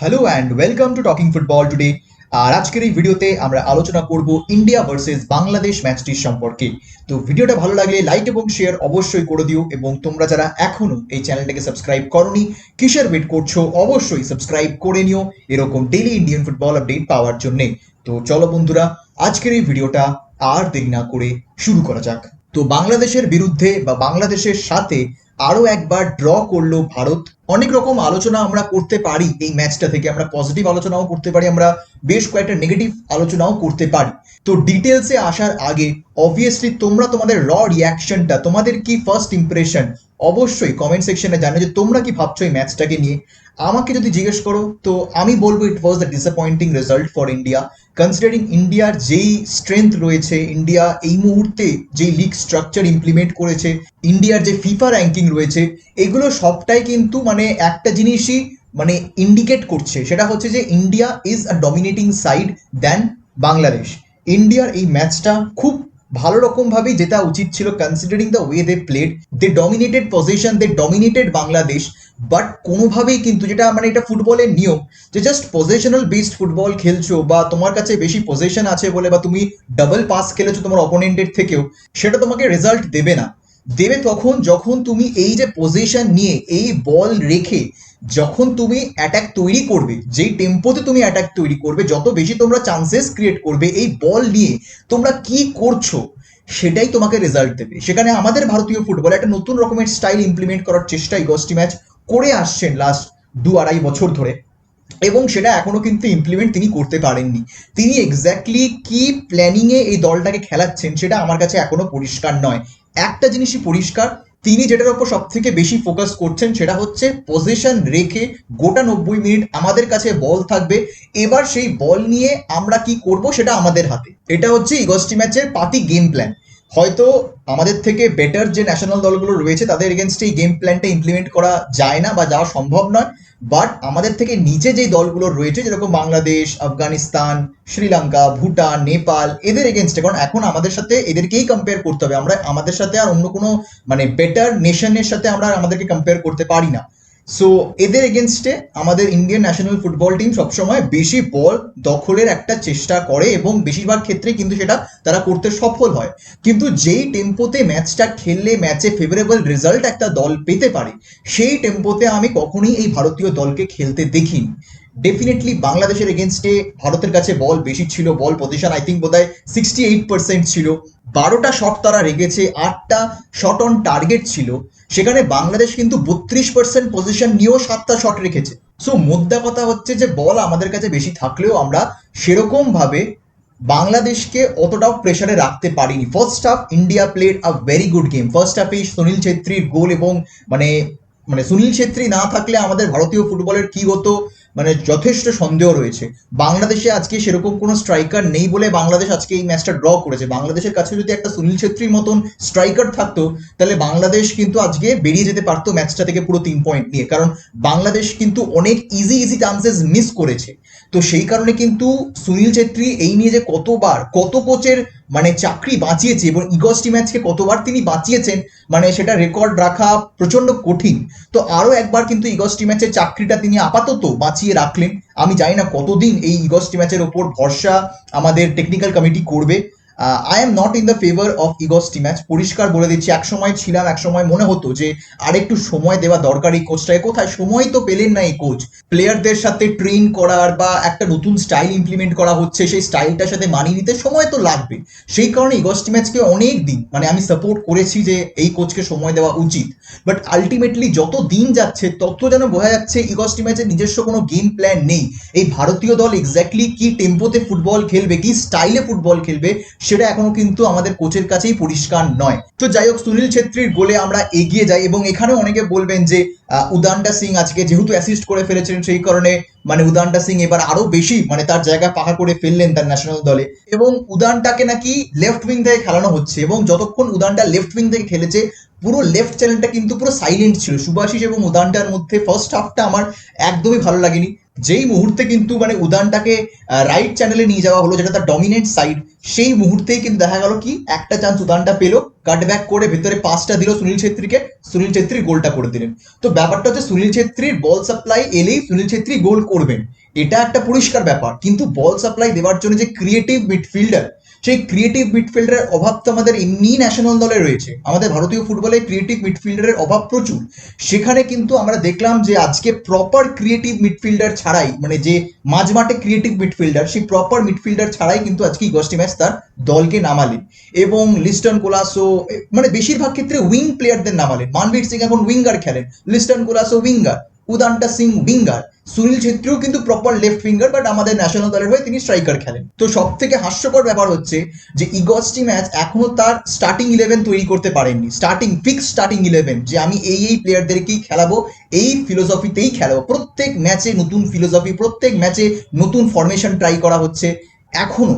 Hello and welcome to talking football today. আর আজকের এই ভিডিওতে আমরা আলোচনা করব ইন্ডিয়া ভার্সেস বাংলাদেশ ম্যাচটির সম্পর্কে। তো ভিডিওটা ভালো লাগলে লাইক এবং শেয়ার অবশ্যই করে দিও, এবং তোমরা যারা এখনো এই চ্যানেলটাকে সাবস্ক্রাইব করোনি, কিসের ওয়েট করছো, অবশ্যই সাবস্ক্রাইব করে নিও এরকম ডেইলি ইন্ডিয়ান ফুটবল আপডেট পাওয়ার জন্যে। তো চলো বন্ধুরা, আজকের এই ভিডিওটা আর দেরি না করে শুরু করা যাক। তো বাংলাদেশের বিরুদ্ধে বা বাংলাদেশের সাথে আরো একবার ড্র করলো ভারত। অনেক রকম আলোচনা আমরা করতে পারি এই ম্যাচটা থেকে, আমরা পজিটিভ আলোচনাও করতে পারি, আমরা বেশ কয়েকটা নেগেটিভ আলোচনাও করতে পারি। তো ডিটেলসে আসার আগে অবভিয়াসলি তোমরা তোমাদের রিয়াকশনটা, তোমাদের কি ফার্স্ট ইমপ্রেশন অবশ্যই কমেন্ট সেকশনে জানো, যে তোমরা কি ভাবছো এই ম্যাচটাকে নিয়ে। আমাকে যদি জিজ্ঞেস করো তো আমি বলবো it was the disappointing result for India, considering ইন্ডিয়ার যেই স্ট্রেংথ রয়েছে, ইন্ডিয়া এই মুহূর্তে যেই লিগ স্ট্রাকচার ইমপ্লিমেন্ট করেছে, ইন্ডিয়ার যে ফিফা র্যাঙ্কিং রয়েছে, এগুলো সবটাই কিন্তু একটা জিনিসই ইন্ডিকেট করছে, সেটা হচ্ছে যে India is a dominating side than Bangladesh. ইন্ডিয়ার এই ম্যাচটা খুব ভালো রকম ভাবে জেতা উচিত ছিল, considering the way they played, they dominated position, they dominated Bangladesh. But কোনোভাবেই কিন্তু যেটা এটা ফুটবলের নিয়ম, যে জাস্ট পজিশনাল বেসড ফুটবল খেলছো বা তোমার কাছে বেশি পজিশন আছে বলে, বা তুমি ডাবল পাস খেলেছো তোমার অপোনেন্টের থেকেও, সেটা তোমাকে রেজাল্ট দেবে না। দেবে তখন যখন তুমি এই যে পজিশন নিয়ে এই বল রেখে যখন তুমি অ্যাটাক তৈরি করবে, যেই টেম্পোতে তুমি অ্যাটাক তৈরি করবে, যত বেশি তোমরা চান্সেস ক্রিয়েট করবে এই বল নিয়ে তোমরা কি করছো, সেটাই তোমাকে রেজাল্ট দেবে। সেখানে আমাদের ভারতীয় ফুটবল একটা নতুন রকমের স্টাইল ইমপ্লিমেন্ট করার চেষ্টা ইগস্টি ম্যাচ করে আসছেন লাস্ট 2-2.5 বছর ধরে, এবং সেটা এখনো কিন্তু ইমপ্লিমেন্ট তিনি করতে পারেননি। তিনি এক্স্যাক্টলি কি প্ল্যানিংয়ে এই দলটাকে খেলাচ্ছেন সেটা আমার কাছে এখনো পরিষ্কার নয়। একটা জিনিসই পরিষ্কার, তিনি যেটার উপর সব থেকে বেশি ফোকাস করছেন সেটা হচ্ছে পজিশন রেখে গোটা 90 মিনিট আমাদের কাছে বল থাকবে, এবার সেই বল নিয়ে আমরা কি করব সেটা আমাদের হাতে। এটা হচ্ছে ইগস্টি ম্যাচের পাতি গেম প্ল্যান। হয়তো আমাদের থেকে বেটার যে ন্যাশনাল দলগুলো রয়েছে তাদের এগেনস্টে এই গেম প্ল্যানটা ইমপ্লিমেন্ট করা যায় না বা যাওয়া সম্ভব নয়, বাট আমাদের থেকে নিচে যেই দলগুলো রয়েছে, যেরকম বাংলাদেশ, আফগানিস্তান, শ্রীলঙ্কা, ভুটান, নেপাল, এদের এগেনস্টে, কারণ এখন আমাদের সাথে এদেরকেই কম্পেয়ার করতে হবে, আমরা আমাদের সাথে আর অন্য কোনো বেটার নেশনের সাথে আমরা আমাদেরকে কম্পেয়ার করতে পারি না। সো এদের এগেনস্টে আমাদের ইন্ডিয়ান ন্যাশনাল ফুটবল টিম সবসময় বেশি বল দখলের একটা চেষ্টা করে, এবং বেশিরভাগ ক্ষেত্রে কিন্তু সেটা তারা করতে সফল হয়। কিন্তু যেই টেম্পোতে ম্যাচটা খেললে ম্যাচে ফেভারেবল রেজাল্ট একটা দল পেতে পারে, সেই টেম্পোতে আমি কখনোই এই ভারতীয় দলকে খেলতে দেখিনি। ডেফিনেটলি বাংলাদেশের এগেনস্টে ভারতের কাছে বল বেশি ছিল, বল পজিশন আই থিঙ্ক বোধহয় 68% ছিল, 12টা শট তারা রেখেছে, 8টা শট অন টার্গেট ছিল। সেখানে বাংলাদেশ কিন্তু 32% পজিশন নিয়েও 7টা শট রেখেছে। সো মোদ্দা কথা হচ্ছে যে বল আমাদের কাছে বেশি থাকলেও আমরা সেরকম ভাবে বাংলাদেশকে অতটাও প্রেসারে রাখতে পারিনি। First half India played a very good game. First হাফে সুনীল ছেত্রীর গোল, এবং মানে মানে সুনীল ছেত্রী না থাকলে আমাদের ভারতীয় ফুটবলের কি হতো যথেষ্ট সন্দেহ রয়েছে। বাংলাদেশে আজকে সেরকম কোনো স্ট্রাইকার নেই বলে বাংলাদেশ আজকে এই ম্যাচটা ড্র করেছে। বাংলাদেশের কাছে যদি একটা সুনীল ছেত্রীর মতন স্ট্রাইকার থাকতো, তাহলে বাংলাদেশ কিন্তু আজকে বেরিয়ে যেতে পারতো ম্যাচটা থেকে পুরো 3 পয়েন্ট নিয়ে, কারণ বাংলাদেশ কিন্তু অনেক ইজি চান্সেস মিস করেছে। তো সেই কারণে কিন্তু সুনীল ছেত্রী এই নিয়ে যে কতবার কত কোচের চাকরি বাঁচিয়েছে, এবং ইগস্টি ম্যাচকে কতবার তিনি বাঁচিয়েছেন, সেটা রেকর্ড রাখা প্রচন্ড কঠিন। তো আরো একবার কিন্তু ইগস্টি ম্যাচের চাকরিটা তিনি আপাতত বাঁচিয়ে রাখলেন। আমি জানি না কতদিন এই ইগস্টি ম্যাচের ওপর ভরসা আমাদের টেকনিক্যাল কমিটি করবে। I am not in the favour of Igor Stimac, পরিষ্কার বলে দিচ্ছি। এক সময় ছিলাম, এক সময় মনে হতো যে আরেকটু সময় দেওয়া দরকার এই কোচটাকে। কোথায় সময় তো পেলেন না এই কোচ। প্লেয়ারদের সাথে ট্রেন করার বা একটা নতুন স্টাইল ইমপ্লিমেন্ট করা হচ্ছে, সেই স্টাইলটার সাথে মানিয়ে নিতে সময় তো লাগবে। সেই কারণে ইগস্টি ম্যাচকে অনেক দিন আমি সাপোর্ট করেছি যে এই কোচকে সময় দেওয়া উচিত। বাট আলটিমেটলি যত দিন যাচ্ছে তত যেন বোঝা যাচ্ছে ইগস্টি ম্যাচের নিজস্ব কোনো গেম প্ল্যান নেই। এই ভারতীয় দল এক্স্যাক্টলি কি টেম্পোতে ফুটবল খেলবে, কি স্টাইলে ফুটবল খেলবে, সেটা এখনো কিন্তু আমাদের কোচের কাছেই পরিষ্কার নয়। তো যাই হোক, সুনীল ছেত্রীর গোলে আমরা এগিয়ে যাই, এবং এখানে অনেকে বলবেন যে উদান্ডা সিং আজকে যেহেতু অ্যাসিস্ট করে ফেলেছেন, সেই কারণে উদান্ডা সিং এবার আরো বেশি তার জায়গা পাকা করে ফেললেন তার ন্যাশনাল দলে, এবং উদানটাকে নাকি লেফট উইং থেকে খেলানো হচ্ছে। এবং যতক্ষণ উদানটা লেফট উইং থেকে খেলেছে, পুরো লেফট চ্যানেলটা কিন্তু পুরো সাইলেন্ট ছিল। সুভাশিস এবং উদানটার মধ্যে ফার্স্ট হাফটা আমার একদমই ভালো লাগেনি। যেই মুহূর্তে কিন্তু মানে উদানটাকে রাইট চ্যানেলে নিয়ে যাওয়া হলো, যেটা তার ডমিনেন্ট সাইড, সেই মুহূর্তেই কিন্তু দেখা গেল কি একটা চান্স উদানটা পেলো, কাট ব্যাক করে ভেতরে পাসটা দিল সুনীল ছেত্রীকে, সুনীল ছেত্রী গোলটা করে দিলেন। তো ব্যাপারটা হচ্ছে সুনীল ছেত্রীর বল সাপ্লাই এলেই সুনীল ছেত্রী গোল করবেন, এটা একটা পরিষ্কার ব্যাপার। কিন্তু বল সাপ্লাই দেওয়ার জন্য যে ক্রিয়েটিভ মিডফিল্ডার, সেই ক্রিয়েটিভ মিডফিল্ডারের অভাব তো আমাদের এমনি ন্যাশনাল দলে রয়েছে। আমাদের ভারতীয় ফুটবলে ক্রিয়েটিভ মিডফিল্ডারের অভাব প্রচুর। সেখানে কিন্তু আমরা দেখলাম যে আজকে প্রপার ক্রিয়েটিভ মিডফিল্ডার ছাড়াই, মানে যে মাঝমাঠে ক্রিয়েটিভ মিডফিল্ডার, সেই প্রপার মিডফিল্ডার ছাড়াই কিন্তু আজকে ইগস্টি ম্যাচ তার দলকে নামালেন। এবং লিস্টন কোলাসো, মানে বেশিরভাগ ক্ষেত্রে উইং প্লেয়ারদের নামালেন। মানবীর সিং এখন উইঙ্গার খেলেন, লিস্টন কোলাসো উইঙ্গার, উদান্টা সিং উইঙ্গার, সুনীল ছেত্রীও কিন্তু প্রপার লেফট উইঙ্গার, বাট আমাদের ন্যাশনাল দলের হয়ে তিনি স্ট্রাইকার খেলেন। তো সব থেকে হাস্যকর ব্যাপার হচ্ছে যে ইগস্টি ম্যাচ এখনো তার স্টার্টিং 11 তৈরি করতে পারেননি, স্টার্টিং 11 যে আমি এই প্লেয়ারদেরকেই খেলাবো, এই ফিলোসফিতেই খেলাবো। প্রত্যেক ম্যাচে নতুন ফিলোসফি, প্রত্যেক ম্যাচে নতুন ফরমেশন ট্রাই করা হচ্ছে। এখনো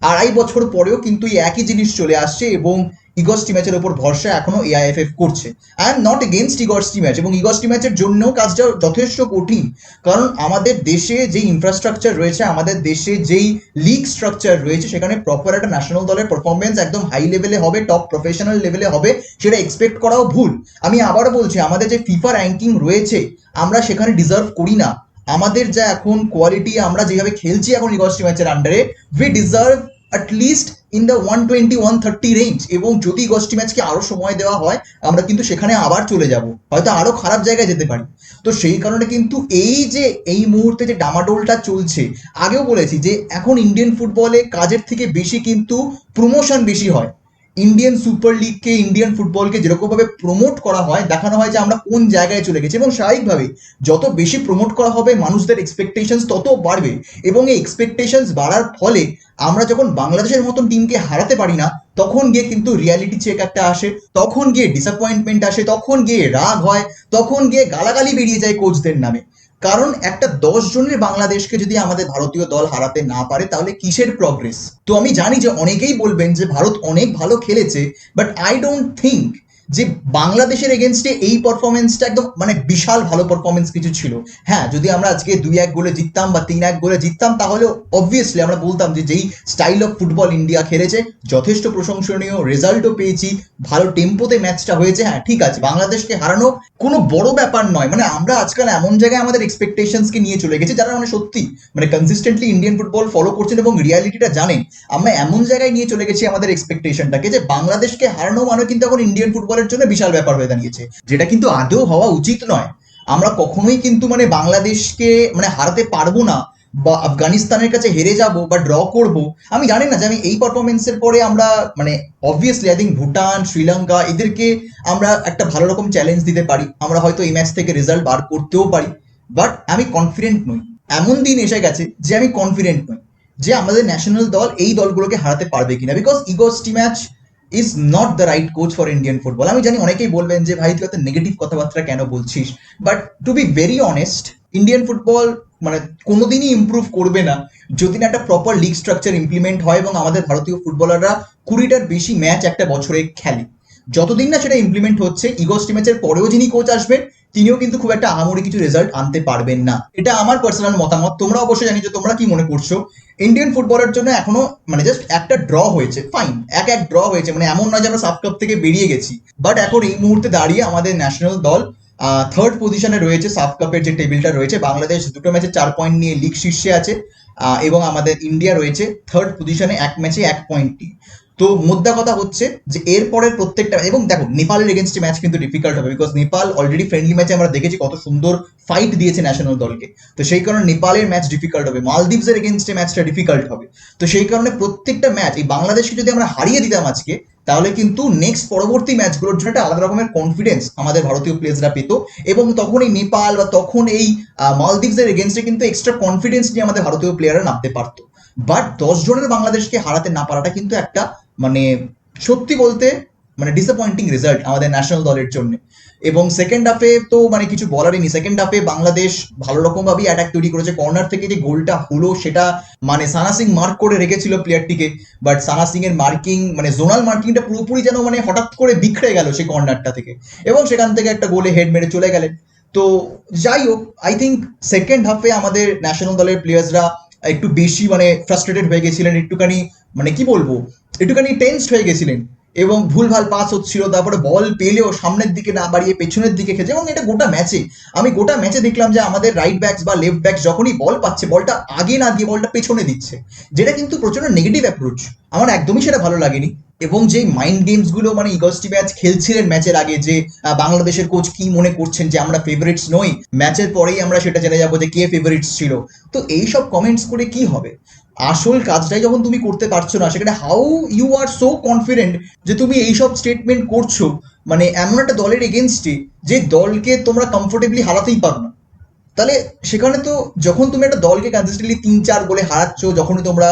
2.5 বছর পরেও কিন্তু এই একই জিনিস চলে আসছে এবং ইগস্টি ম্যাচের উপর ভরসা এখনো এআইএফএফ করছে। I am not against Igor Stimac, এবং ইগস্টি ম্যাচের জন্য কাজটা যথেষ্ট কঠিন, কারণ আমাদের দেশে যেই ইনফ্রাস্ট্রাকচার রয়েছে, আমাদের দেশে যেই লিগ স্ট্রাকচার রয়েছে, সেখানে প্রপার একটা ন্যাশনাল দলের পারফরমেন্স একদম হাই লেভেলে হবে, টপ প্রফেশনাল লেভেলে হবে, সেটা এক্সপেক্ট করাও ভুল। আমি আবারও বলছি, আমাদের যে ফিফা র্যাঙ্কিং রয়েছে, আমরা সেখানে ডিজার্ভ করি না। আমাদের যা এখন কোয়ালিটি, আমরা যেভাবে খেলছি এখন ইগস্টি ম্যাচের আন্ডারে, we deserve at least in the 120-130 range. এবং যদি ইগস্টি ম্যাচকে আরো সময় দেওয়া হয়, আমরা কিন্তু সেখানে আবার চলে যাব, হয়তো আরো খারাপ জায়গায় যেতে পারি। তো সেই কারণে কিন্তু এই যে এই মুহূর্তে যে ডামাডোলটা চলছে, আগেও বলেছি যে এখন ইন্ডিয়ান ফুটবলে কাজের থেকে বেশি কিন্তু প্রমোশন বেশি হয়। ইন্ডিয়ান সুপার লিগকে, ইন্ডিয়ান ফুটবলকে যেরকমভাবে প্রমোট করা হয়, দেখানো হয় যে আমরা কোন জায়গায় চলে গেছি, এবং স্বাভাবিকভাবে যত বেশি প্রমোট করা হবে, মানুষদের এক্সপেকটেশনস তত বাড়বে। এবং এই এক্সপেকটেশনস বাড়ার ফলে আমরা যখন বাংলাদেশের মতন টিমকে হারাতে পারি না, তখন গিয়ে কিন্তু রিয়ালিটি চেক একটা আসে, তখন গিয়ে ডিসঅ্যাপয়েন্টমেন্ট আসে, তখন গিয়ে রাগ হয়, তখন গিয়ে গালাগালি বেরিয়ে যায় কোচদের নামে। কারণ একটা 10 জনের বাংলাদেশকে যদি আমাদের ভারতীয় দল হারাতে না পারে, তাহলে কিসের প্রগ্রেস? তো আমি জানি যে অনেকেই বলবেন যে ভারত অনেক ভালো খেলেছে, বাট আই ডোন্ট থিঙ্ক যে বাংলাদেশের এগেনস্টে এই পারফরমেন্সটা একদম মানে বিশাল ভালো পারফরমেন্স কিছু ছিল। হ্যাঁ, যদি আমরা আজকে 2-1 গোলে জিততাম বা 3-1 গোলে জিততাম, তাহলে অবভিয়াসলি আমরা বলতাম যে যেই স্টাইল অফ ফুটবল ইন্ডিয়া খেলেছে, যথেষ্ট প্রশংসনীয়, রেজাল্টও পেয়েছি, ভালো টেম্পোতে ম্যাচটা হয়েছে। হ্যাঁ ঠিক আছে, বাংলাদেশকে হারানো কোনো বড় ব্যাপার নয়। মানে আমরা আজকাল এমন জায়গায় আমাদের এক্সপেকটেশনসকে নিয়ে চলে গেছি, যারা মানে সত্যি মানে কনসিস্টেন্টলি ইন্ডিয়ান ফুটবল ফলো করছেন এবং রিয়ালিটিটা জানেন, আমরা এমন জায়গায় নিয়ে চলে গেছি আমাদের এক্সপেকটেশনটাকে, যে বাংলাদেশকে হারানো মানে কিন্তু এখন ইন্ডিয়ান ফুটবলের জন্য বিশাল ব্যাপার হয়ে দাঁড়িয়েছে, যেটা কিন্তু আদৌ হওয়া উচিত নয়। আমরা কখনোই কিন্তু মানে বাংলাদেশকে মানে হারাতে পারবো না, বা আফগানিস্তানের কাছে হেরে যাব বা ড্র করব। আমি জানি না যে আমি এই পারফরমেন্সের পরে আমরা মানে obviously I think Bhutan, Sri Lanka, এদেরকে আমরা একটা ভালো রকম চ্যালেঞ্জ দিতে পারি, আমরা হয়তো এই ম্যাচ থেকে রেজাল্ট বার করতেও পারি। বাট আমি কনফিডেন্ট নই, এমন দিন এসে গেছে যে আমি কনফিডেন্ট নই যে আমাদের ন্যাশনাল দল এই দলগুলোকে হারাতে পারবে কিনা, because Igor Stimac is not the right coach for Indian football. আমি জানি অনেকেই বলবেন যে ভাই তুই এত নেগেটিভ কথাবার্তা কেন বলছিস, but to be very honest, Indian football মানে কোনোদিনই ইমপ্রুভ করবে না যদি না একটা প্রপার লিগ স্ট্রাকচার ইমপ্লিমেন্ট হয় এবং আমাদের ভারতীয় ফুটবলাররা 20টার বেশি ম্যাচ একটা বছরে খেলে। যতদিন না সেটা ইমপ্লিমেন্ট হচ্ছে, ইগস্টি ম্যাচের পরেও যিনি কোচ আসবেন, তিনিও কিন্তু খুব একটা আহামরি কিছু রেজাল্ট আনতে পারবেন না। এটা আমার পার্সোনাল মতামত, তোমরা অবশ্যই জানি যে তোমরা কি মনে করছো। ইন্ডিয়ান ফুটবলের জন্য এখনো মানে জাস্ট একটা ড্র হয়েছে, ফাইন, এক ড্র হয়েছে, মানে এমন নয় যে আমরা সাফ কাপ থেকে বেরিয়ে গেছি। বাট এখন এই মুহূর্তে দাঁড়িয়ে আমাদের ন্যাশনাল দল থার্ড পজিশনে রয়েছে সাফ কাপের যে টেবিলটা রয়েছে। বাংলাদেশ 2টো ম্যাচে 4 পয়েন্ট নিয়ে লিগ শীর্ষে আছে, এবং আমাদের ইন্ডিয়া রয়েছে থার্ড পজিশনে 1 ম্যাচে 1 পয়েন্ট নিয়ে। তো মুদ্রা কথা হচ্ছে যে এর পরের প্রত্যেকটা, এবং দেখো নেপালের এগেনস্টে ম্যাচ কিন্তু ডিফিকাল্ট হবে, বিকজ নেপাল অলরেডি ফ্রেন্ডলি ম্যাচে আমরা দেখেছি কত সুন্দর ফাইট দিয়েছে ন্যাশনাল দলকে। তো সেই কারণে নেপালের ম্যাচ ডিফিকাল্ট হবে, মালদ্বীপসের এগেনস্টে ম্যাচটা ডিফিকাল্ট হবে। তো সেই কারণে প্রত্যেকটা ম্যাচ এই বাংলাদেশকে যদি আমরা হারিয়ে দিতাম আজকে, তাহলে কিন্তু নেক্সট পরবর্তী ম্যাচগুলোর জন্য একটা আলাদা রকমের কনফিডেন্স আমাদের ভারতীয় প্লেয়ার্সরা পেত, এবং তখন এই নেপাল বা তখন এই মালদ্বীপসের এগেনস্টে কিন্তু এক্সট্রা কনফিডেন্স নিয়ে আমাদের ভারতীয় প্লেয়াররা নামতে পারতো। বাট 10 জনের বাংলাদেশকে হারাতে না পারাটা কিন্তু একটা মানে সত্যি বলতে মানে ডিসঅ্যাপয়েন্টিং রেজাল্ট আমাদের ন্যাশনাল দলের জন্য। এবং সেকেন্ড হাফে তো মানে কিছু বলারই নেই। সেকেন্ড হাফে বাংলাদেশ ভালো রকম ভাবেই অ্যাটাক তৈরি করেছে, কর্নার থেকে যে গোলটা হলো সেটা মানে সানা সিং মার্ক করে রেখেছিল প্লেয়ারটিকে, বাট সানা সিং এর মার্কিং মানে জোনাল মার্কিংটা পুরোপুরি যেন মানে হঠাৎ করে বিখড়ে গেল সেই কর্নারটা থেকে, এবং সেখান থেকে একটা গোলে হেড মেরে চলে গেলেন। তো যাই হোক, আই থিঙ্ক সেকেন্ড হাফে আমাদের ন্যাশনাল দলের প্লেয়ার্সরা একটু বেশি মানে ফ্রাস্ট্রেটেড হয়ে গেছিলেন, একটুখানি মানে কি বলবো, একটুখানি টেন্সড হয়ে গেছিলেন এবং ভুলভাল পাস হচ্ছিল, তারপরে বল পেলেও সামনের দিকে না বাড়িয়ে পেছনের দিকে খেলছে। এবং এটা গোটা ম্যাচে দেখলাম যে আমাদের রাইট ব্যাকস বা লেফট ব্যাকস যখনই বল পাচ্ছে বলটা আগে না দিয়ে বলটা পেছনে দিচ্ছে, যেটা কিন্তু প্রচন্ড নেগেটিভ অ্যাপ্রোচ। আমার একদমই সেটা ভালো লাগেনি। এবং যে মাইন্ড গেমস গুলো মানে ইগস্টি ম্যাচ খেলছিলেন ম্যাচের আগে, যে বাংলাদেশের কোচ কি মনে করছেন যে আমরা ফেভারিটস নই, ম্যাচের পরেই আমরা সেটা জেনে যাবো যে কে ফেভারিটস ছিল। তো এইসব কমেন্টস করে কি হবে? আসল কাজটাই যখন তুমি করতে পারছো না, সেখানে how you are so confident যে তুমি এইসব স্টেটমেন্ট করছো, মানে এমন একটা দলের এগেনস্টে যে দলকে তোমরা কমফোর্টেবলি হারাতেই পারো না। তাহলে সেখানে তো যখন তুমি একটা দলকে কনসিস্টেন্টলি 3-4 গোলে হারাচ্ছ, যখনই তোমরা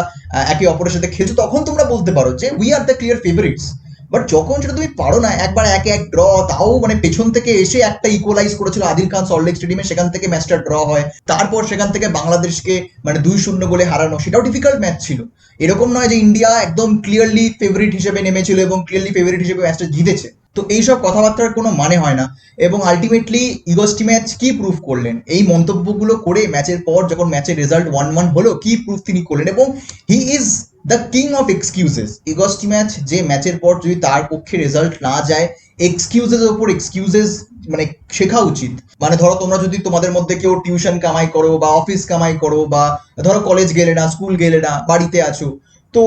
একে অপরের সাথে খেলছো, তখন তোমরা বলতে পারো যে we are the clear favourites. But যখন সেটা তুমি পারো না, একবার 1-1 ড্র, তাও মানে পেছন থেকে এসে একটা ইকুয়ালাইজ করেছিল আদিল খান সল্টলেক স্টেডিয়ামে, সেখান থেকে ম্যাচটা ড্র হয়, তারপর সেখান থেকে বাংলাদেশকে মানে 2-0 গোলে হারানো, সেটাও ডিফিকাল্ট ম্যাচ ছিল। এরকম নয় যে ইন্ডিয়া একদম ক্লিয়ারলি ফেভারিট হিসেবে নেমেছিল এবং ক্লিয়ারলি ফেভারিট হিসেবে ম্যাচটা জিতেছে। তো এইসব কথাবার্তার কোনো মানে হয় না। এবং আলটিমেটলি ইগস্টি ম্যাচ কি প্রুফ করলেন এই মন্তব্যগুলো করে ম্যাচের পর, যখন ম্যাচের রেজাল্ট 1-1 হলো, কি প্রুফ তিনি করলেন? এবং he is the king of excuses. Igor Stimac যে ম্যাচের পর যদি তার পক্ষে রেজাল্ট না যায়, এক্সকিউজেস ওপর এক্সকিউজেস মানে শেখা উচিত। মানে ধরো তোমরা যদি তোমাদের মধ্যে কেউ টিউশন কামাই করো বা অফিস কামাই করো, বা ধরো কলেজ গেলে না, স্কুল গেলে না, বাড়িতে আছো, তো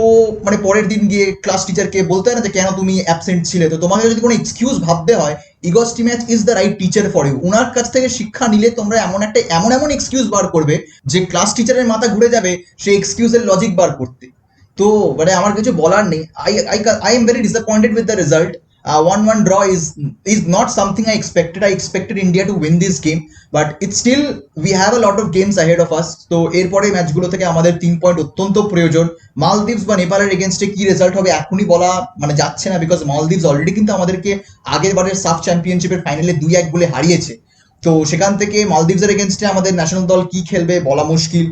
মানে পরের দিন গিয়ে ক্লাস টিচারকে বলতে হয় না যে কেন তুমি অ্যাবসেন্ট ছিলে। তো তোমাকে যদি কোনো এক্সকিউজ ভাবতে হয়, Igor Stimac is the right teacher for you. ওনার কাছ থেকে শিক্ষা নিলে তোমরা এমন এমন এক্সকিউজ বার করবে যে ক্লাস টিচারের মাথা ঘুরে যাবে সেই এক্সকিউজের লজিক বার করতে। তো মানে আমার কিছু বলার নেই। I am very disappointed with the result. 1-1 draw is not something I expected. I expected India to win this game, but it's still we have a lot of games ahead of us. তো এরপরে ম্যাচগুলো থেকে আমাদের 3 point অত্যন্ত প্রয়োজন। Maldives বা নেপালের এগেনস্টে কি রেজাল্ট হবে এখনই বলা মানে যাচ্ছে না, বিকজ মালদ্বীপস অলরেডি কিন্তু আমাদেরকে আগের বারের সাফ চ্যাম্পিয়নশিপের ফাইনালে 2-1 গোলে হারিয়েছে। তো সেখান থেকে মালদ্বীপসের এগেনস্টে আমাদের ন্যাশনাল দল কি খেলবে বলা মুশকিল।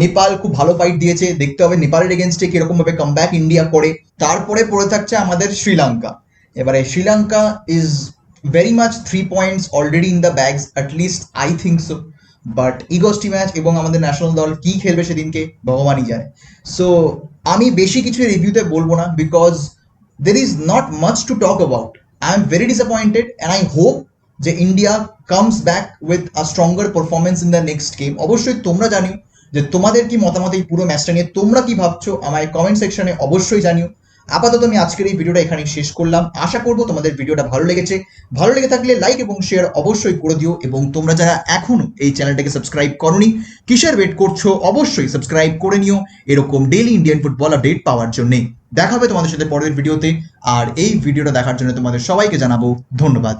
নেপাল খুব ভালো ফাইট দিয়েছে, দেখতে হবে নেপালের এগেনস্টে কিরকম ভাবে কামব্যাক ইন্ডিয়া করে। তারপরে পড়ে থাকছে আমাদের শ্রীলঙ্কা। এবারে Sri Lanka is very much 3 points already in the bags, at least I think so. But Igor Stimac এবং আমাদের ন্যাশনাল দল কি খেলবে সেদিনকে ভগবানই জানে। সো আমি বেশি কিছু রিভিউতে বলবো না, because there is not much to talk about. I am very disappointed and I hope যে India comes back with a stronger performance in the next game. অবশ্যই তোমরা জানিও যে তোমাদের কি মতামত এই পুরো ম্যাচটা নিয়ে, তোমরা কি ভাবছো আমায় কমেন্ট সেকশনে অবশ্যই জানিও। আপাতত আমি আজকের এই ভিডিওটা এখানেই শেষ করলাম। আশা করবো তোমাদের ভিডিওটা ভালো লেগেছে। ভালো লেগে থাকলে লাইক এবং শেয়ার অবশ্যই করে দিও। এবং তোমরা যারা এখনো এই চ্যানেলটাকে সাবস্ক্রাইব করোনি, কিসের ওয়েট করছো? অবশ্যই সাবস্ক্রাইব করে নিও এরকম ডেইলি ইন্ডিয়ান ফুটবল আপডেট পাওয়ার জন্যে। দেখা হবে তোমাদের সাথে পরের ভিডিওতে। আর এই ভিডিওটা দেখার জন্য তোমাদের সবাইকে জানাবো ধন্যবাদ।